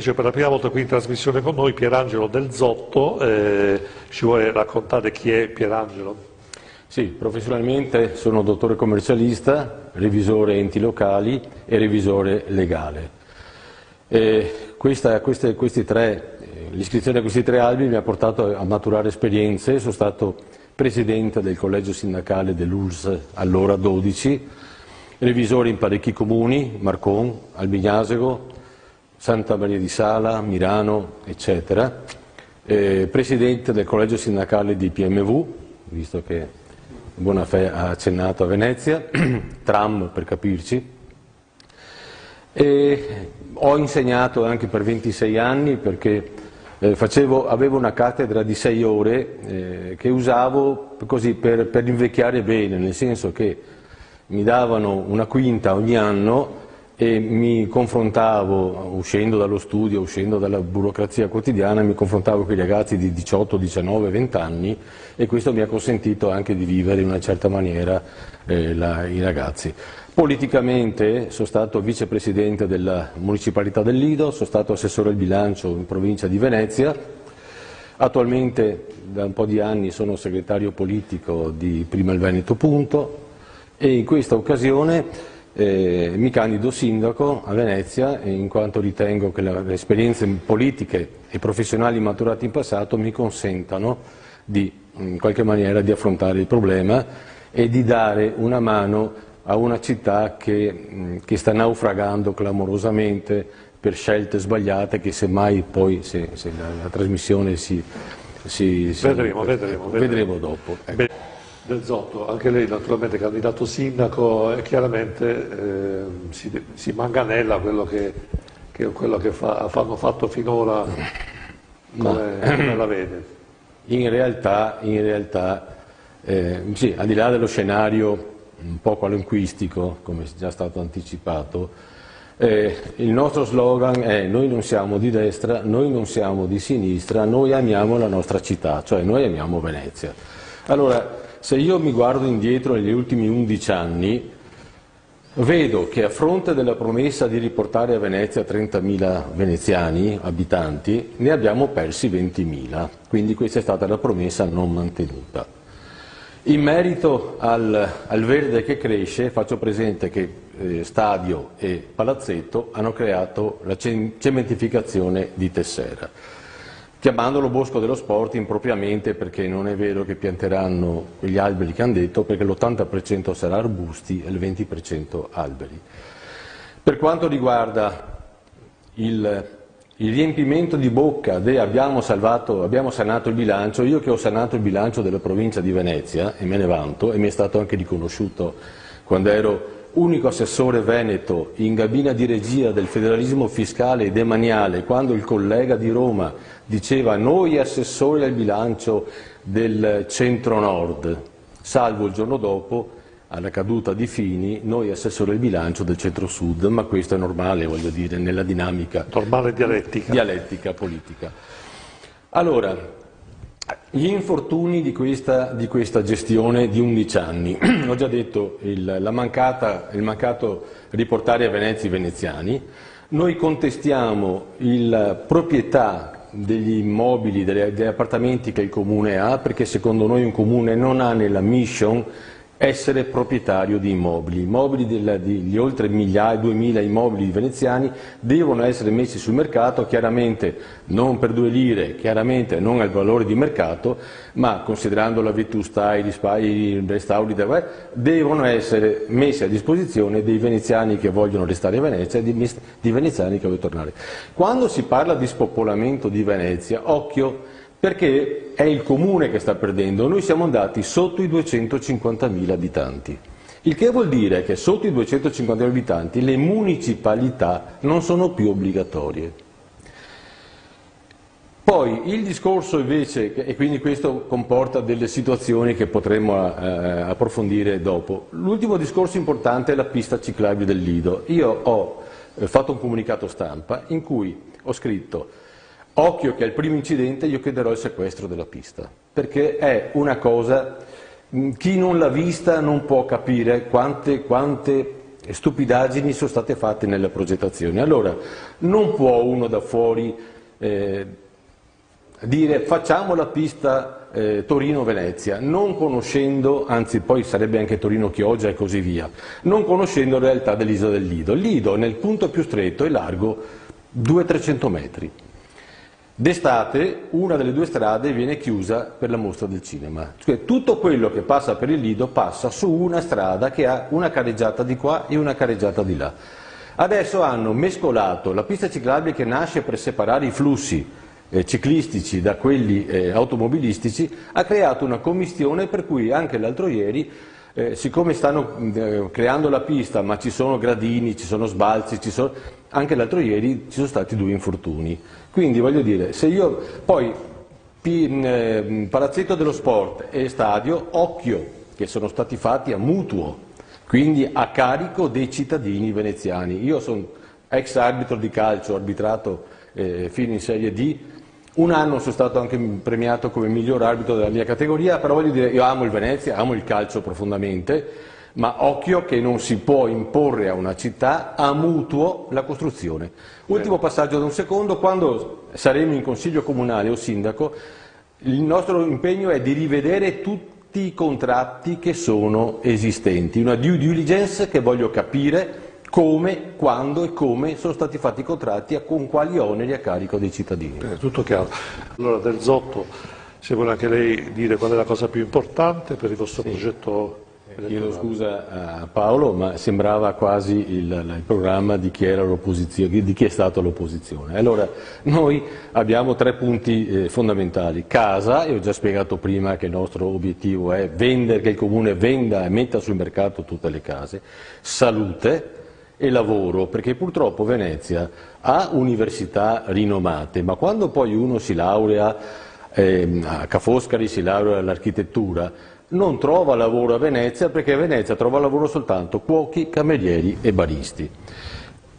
Per la prima volta qui in trasmissione con noi Pierangelo Del Zotto, ci vuole raccontare chi è Pierangelo? Sì, professionalmente sono dottore commercialista, revisore enti locali e revisore legale. L'iscrizione a questi tre albi mi ha portato a maturare esperienze. Sono stato presidente del collegio sindacale dell'ULSS, allora 12, revisore in parecchi comuni, Marcon, Albignasego, Santa Maria di Sala, Mirano, eccetera, presidente del collegio sindacale di PMV, visto che Bonafè ha accennato a Venezia, tram per capirci, e ho insegnato anche per 26 anni perché avevo una cattedra di 6 ore che usavo così per invecchiare bene, nel senso che mi davano una quinta ogni anno e mi confrontavo, uscendo dallo studio, uscendo dalla burocrazia quotidiana, mi confrontavo con i ragazzi di 18, 19, 20 anni e questo mi ha consentito anche di vivere in una certa maniera i ragazzi. Politicamente sono stato vicepresidente della municipalità del Lido, sono stato assessore al bilancio in provincia di Venezia, attualmente da un po' di anni sono segretario politico di Prima il Veneto Punto e in questa occasione mi candido sindaco a Venezia in quanto ritengo che le esperienze politiche e professionali maturate in passato mi consentano di, in qualche maniera, di affrontare il problema e di dare una mano a una città che sta naufragando clamorosamente per scelte sbagliate che semmai poi, se la trasmissione vedremo dopo. Ecco. Del Zotto, anche lei naturalmente candidato sindaco e chiaramente si manganella quello che hanno fatto finora, come la vede? In realtà sì, al di là dello scenario un po' qualunquistico, come è già stato anticipato, il nostro slogan è: noi non siamo di destra, noi non siamo di sinistra, noi amiamo la nostra città, cioè noi amiamo Venezia. Allora, se io mi guardo indietro negli ultimi 11 anni, vedo che a fronte della promessa di riportare a Venezia 30.000 veneziani, abitanti, ne abbiamo persi 20.000, quindi questa è stata la promessa non mantenuta. In merito al verde che cresce, faccio presente che Stadio e Palazzetto hanno creato la cementificazione di Tessera, chiamandolo Bosco dello Sport impropriamente, perché non è vero che pianteranno quegli alberi che hanno detto, perché l'80% sarà arbusti e il 20% alberi. Per quanto riguarda il riempimento di bocca abbiamo sanato il bilancio, io che ho sanato il bilancio della provincia di Venezia, e me ne vanto, e mi è stato anche riconosciuto quando ero unico assessore veneto in cabina di regia del federalismo fiscale e demaniale, quando il collega di Roma diceva noi assessori al bilancio del centro-nord, salvo il giorno dopo, alla caduta di Fini, noi assessori al bilancio del centro-sud, ma questo è normale, voglio dire, nella dinamica normale dialettica politica. Allora, gli infortuni di questa gestione di 11 anni, ho già detto il mancato riportare a Venezia i veneziani, noi contestiamo la proprietà degli immobili, degli appartamenti che il Comune ha, perché secondo noi un Comune non ha nella mission essere proprietario di immobili. Immobili di oltre 2.000 immobili veneziani devono essere messi sul mercato, chiaramente non per 2 lire, chiaramente non al valore di mercato, ma considerando la vetustà, i restauri, devono essere messi a disposizione dei veneziani che vogliono restare a Venezia e di veneziani che vogliono tornare. Quando si parla di spopolamento di Venezia, occhio, perché è il Comune che sta perdendo, noi siamo andati sotto i 250.000 abitanti, il che vuol dire che sotto i 250.000 abitanti le municipalità non sono più obbligatorie. Poi il discorso invece, e quindi questo comporta delle situazioni che potremo approfondire dopo, l'ultimo discorso importante è la pista ciclabile del Lido. Io ho fatto un comunicato stampa in cui ho scritto: occhio che al primo incidente io chiederò il sequestro della pista, perché è una cosa, chi non l'ha vista non può capire quante stupidaggini sono state fatte nella progettazione. Allora, non può uno da fuori dire facciamo la pista Torino-Venezia, non conoscendo, anzi poi sarebbe anche Torino-Chioggia e così via, non conoscendo la realtà dell'isola del Lido. Il Lido nel punto più stretto è largo 200-300 metri. D'estate una delle due strade viene chiusa per la mostra del cinema, cioè tutto quello che passa per il Lido passa su una strada che ha una careggiata di qua e una careggiata di là. Adesso hanno mescolato la pista ciclabile che nasce per separare i flussi ciclistici da quelli automobilistici, ha creato una commistione per cui anche l'altro ieri, siccome stanno creando la pista ma ci sono gradini, ci sono sbalzi, anche l'altro ieri ci sono stati 2 infortuni. Quindi voglio dire, se io poi Palazzetto dello Sport e stadio, occhio, che sono stati fatti a mutuo, quindi a carico dei cittadini veneziani. Io sono ex arbitro di calcio, ho arbitrato fino in Serie D, un anno sono stato anche premiato come miglior arbitro della mia categoria, però voglio dire, io amo il Venezia, amo il calcio profondamente, ma occhio che non si può imporre a una città a mutuo la costruzione. Ultimo passaggio da un secondo, quando saremo in consiglio comunale o sindaco, il nostro impegno è di rivedere tutti i contratti che sono esistenti, una due diligence che voglio capire come, quando e come sono stati fatti i contratti e con quali oneri a carico dei cittadini. Tutto chiaro. Allora Del Zotto, se vuole anche lei dire qual è la cosa più importante per il vostro progetto? Chiedo scusa a Paolo, ma sembrava quasi il programma di chi era l'opposizione, di chi è stato l'opposizione. Allora, noi abbiamo 3 punti fondamentali. Casa, e ho già spiegato prima che il nostro obiettivo è che il Comune venda e metta sul mercato tutte le case. Salute e lavoro, perché purtroppo Venezia ha università rinomate, ma quando poi uno si laurea a Ca' Foscari, si laurea all'architettura, non trova lavoro a Venezia, perché a Venezia trova lavoro soltanto cuochi, camerieri e baristi.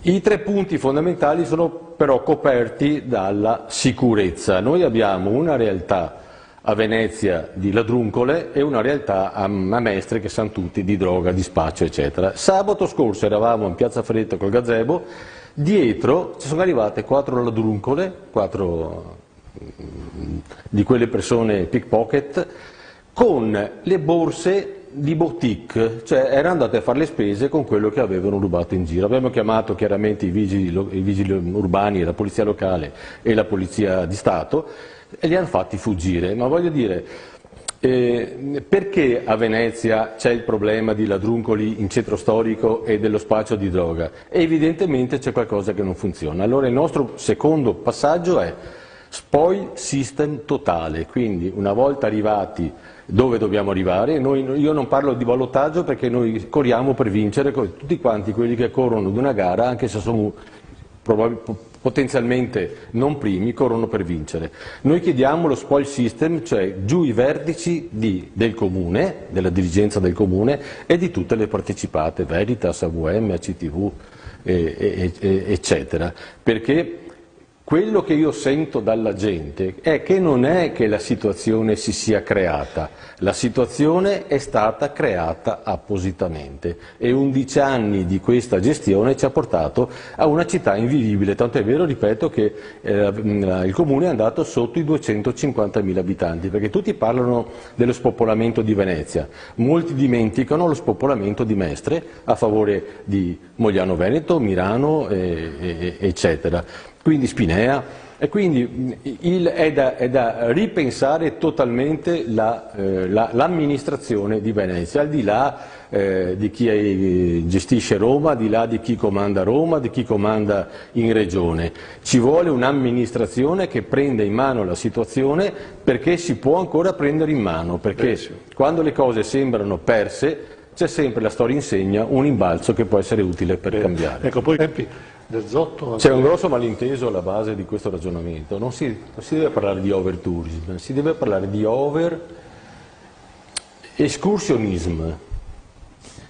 I 3 punti fondamentali sono però coperti dalla sicurezza. Noi abbiamo una realtà a Venezia di ladruncole e una realtà a Mestre, che sanno tutti, di droga, di spaccio, eccetera. Sabato scorso eravamo in Piazza Fretta col gazebo, dietro ci sono arrivate 4 ladruncole, 4 di quelle persone pickpocket, con le borse di boutique, cioè erano andate a fare le spese con quello che avevano rubato in giro. Abbiamo chiamato chiaramente i vigili urbani, la polizia locale e la polizia di Stato e li hanno fatti fuggire. Ma voglio dire, perché a Venezia c'è il problema di ladruncoli in centro storico e dello spaccio di droga? Evidentemente c'è qualcosa che non funziona. Allora il nostro secondo passaggio è spoil system totale, quindi una volta arrivati dove dobbiamo arrivare, io non parlo di ballottaggio perché noi corriamo per vincere, tutti quanti quelli che corrono di una gara, anche se sono potenzialmente non primi, corrono per vincere. Noi chiediamo lo spoil system, cioè giù i vertici del Comune, della dirigenza del Comune e di tutte le partecipate, Veritas, AVM, ACTV, eccetera, perché quello che io sento dalla gente è che non è che la situazione si sia creata, la situazione è stata creata appositamente e 11 anni di questa gestione ci ha portato a una città invivibile, tanto è vero, ripeto, che il Comune è andato sotto i 250.000 abitanti, perché tutti parlano dello spopolamento di Venezia, molti dimenticano lo spopolamento di Mestre a favore di Mogliano Veneto, Mirano, eccetera. Quindi Spinea, e quindi è da ripensare totalmente l'amministrazione di Venezia, al di là di chi gestisce Roma, al di là di chi comanda Roma, di chi comanda in Regione. Ci vuole un'amministrazione che prenda in mano la situazione, perché si può ancora prendere in mano, perché quando le cose sembrano perse c'è sempre, la storia insegna, un imbalzo che può essere utile per cambiare. Ecco, poi Del Zotto. C'è un grosso malinteso alla base di questo ragionamento, non si deve parlare di overtourism, si deve parlare di over-excursionism,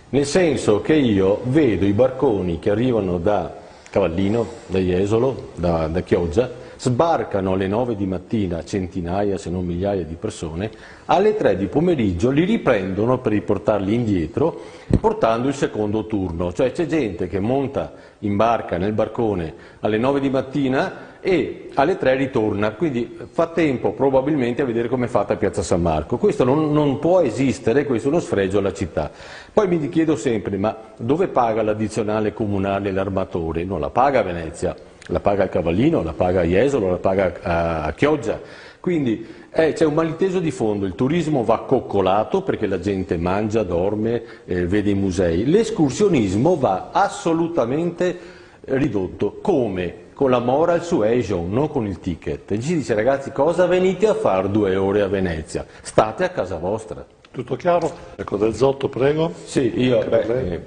nel senso che io vedo i barconi che arrivano da Cavallino, da Jesolo, da Chioggia, sbarcano alle 9 di mattina centinaia se non migliaia di persone, alle 3 di pomeriggio li riprendono per riportarli indietro portando il secondo turno, cioè c'è gente che monta in barca nel barcone alle 9 di mattina e alle 3 ritorna, quindi fa tempo probabilmente a vedere come è fatta Piazza San Marco. Questo non può esistere, questo è uno sfregio alla città. Poi mi chiedo sempre, ma dove paga l'addizionale comunale l'armatore? Non la paga a Venezia, la paga il Cavallino, la paga a Jesolo, la paga a Chioggia. Quindi c'è un malinteso di fondo, il turismo va coccolato perché la gente mangia, dorme, vede i musei, l'escursionismo va assolutamente ridotto. Come? Con la moral suasion, non con il ticket. E ci dice ragazzi cosa venite a fare 2 ore a Venezia? State a casa vostra. Tutto chiaro? Ecco, Del Zotto, prego. Sì, io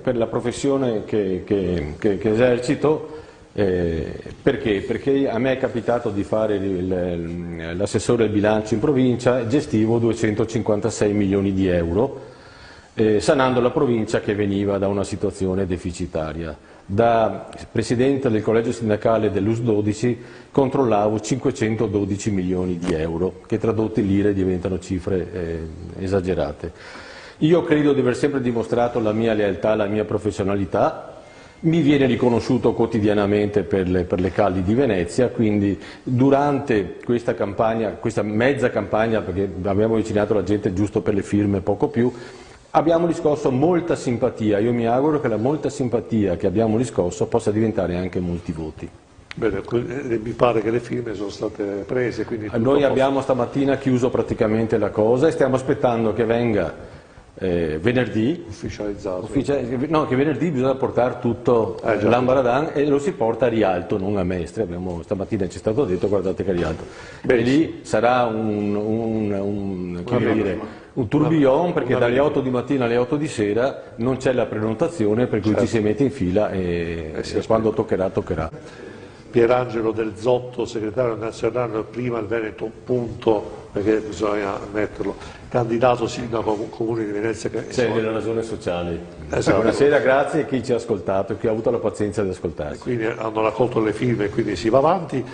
per la professione che esercito, perché? Perché a me è capitato di fare l'assessore al bilancio in provincia, gestivo 256 milioni di euro, sanando la provincia che veniva da una situazione deficitaria. Da presidente del collegio sindacale dell'US 12 controllavo 512 milioni di euro, che tradotti in lire diventano cifre esagerate. Io credo di aver sempre dimostrato la mia lealtà, la mia professionalità. Mi viene riconosciuto quotidianamente per le calli di Venezia, quindi durante questa campagna, questa mezza campagna, perché abbiamo avvicinato la gente giusto per le firme, poco più, abbiamo riscosso molta simpatia. Io mi auguro che la molta simpatia che abbiamo riscosso possa diventare anche molti voti. Bene, mi pare che le firme sono state prese, quindi noi abbiamo stamattina chiuso praticamente la cosa e stiamo aspettando che venga venerdì, ufficializzato. No, che venerdì bisogna portare tutto l'Ambaradan e lo si porta a Rialto, non a Mestre. Stamattina ci è stato detto guardate che a Rialto. E lì sarà un tourbillon, perché dalle 8 di mattina alle 8 di sera non c'è la prenotazione, per cui ci si mette in fila e quando toccherà, toccherà. Pierangelo Del Zotto, segretario nazionale, prima il Veneto, punto, perché bisogna metterlo, candidato sindaco comune di Venezia. Della ragione sociale. Esatto. Buonasera, grazie a chi ci ha ascoltato e chi ha avuto la pazienza di ascoltarci. Quindi hanno raccolto le firme e quindi si va avanti.